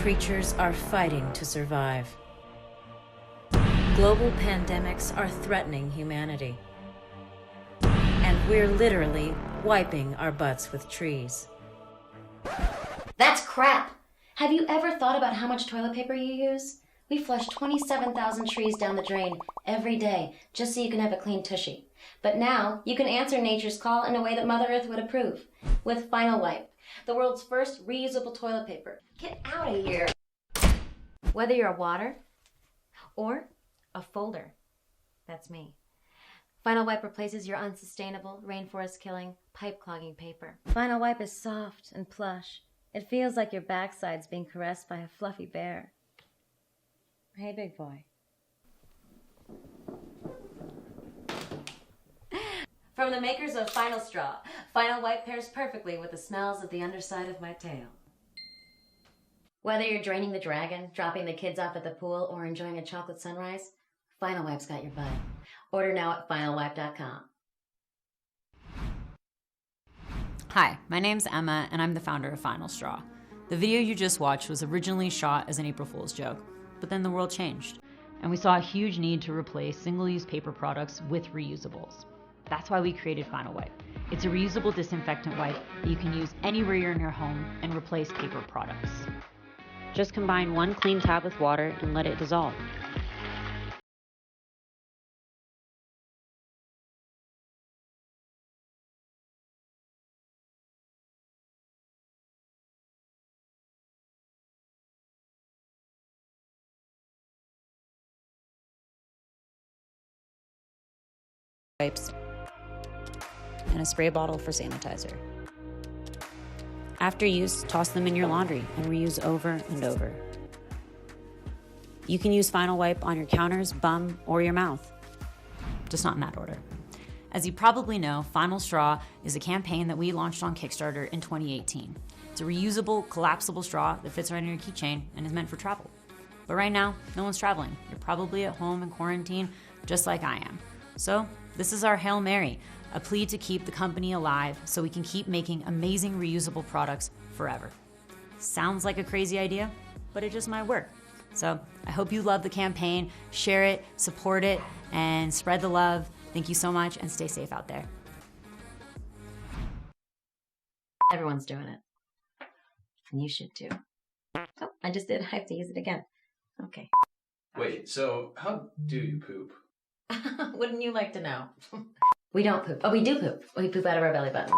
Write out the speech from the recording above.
creatures are fighting to survive. Global pandemics are threatening humanity. And we're literally wiping our butts with trees. That's crap! Have you ever thought about how much toilet paper you use? We flush 27,000 trees down the drain every day just so you can have a clean tushy. But now, you can answer nature's call in a way that Mother Earth would approve. With FINALWIPE, the world's first reusable toilet paper. Get out of here! Whether you're a water or a folder, that's me. FINALWIPE replaces your unsustainable, rainforest-killing, pipe-clogging paper. FINALWIPE is soft and plush. It feels like your backside's being caressed by a fluffy bear. Hey, big boy. From the makers of Final Straw, FINALWIPE pairs perfectly with the smells of the underside of my tail. Whether you're draining the dragon, dropping the kids off at the pool, or enjoying a chocolate sunrise, FINALWIPE's got your butt. Order now at FINALWIPE.com. Hi, my name's Emma, and I'm the founder of Final Straw. The video you just watched was originally shot as an April Fool's joke, but then the world changed, and we saw a huge need to replace single-use paper products with reusables. That's why we created FINALWIPE. It's a reusable disinfectant wipe that you can use anywhere you're in your home and replace paper products. Just combine 1 clean tab with water and let it dissolve. Wipes and a spray bottle for sanitizer. After use, toss them in your laundry and reuse over and over. You can use FINALWIPE on your counters, bum, or your mouth. Just not in that order. As you probably know, Final Straw is a campaign that we launched on Kickstarter in 2018. It's a reusable, collapsible straw that fits right in your keychain and is meant for travel. But right now, no one's traveling. You're probably at home in quarantine, just like I am. So this is our Hail Mary, a plea to keep the company alive so we can keep making amazing reusable products forever. Sounds like a crazy idea, but it just might work. So I hope you love the campaign, share it, support it, and spread the love. Thank you so much, and stay safe out there. Everyone's doing it. And you should too. Oh, I just did. I have to use it again. Okay. Wait, so how do you poop? Wouldn't you like to know? We don't poop. Oh, we do poop. We poop out of our belly button.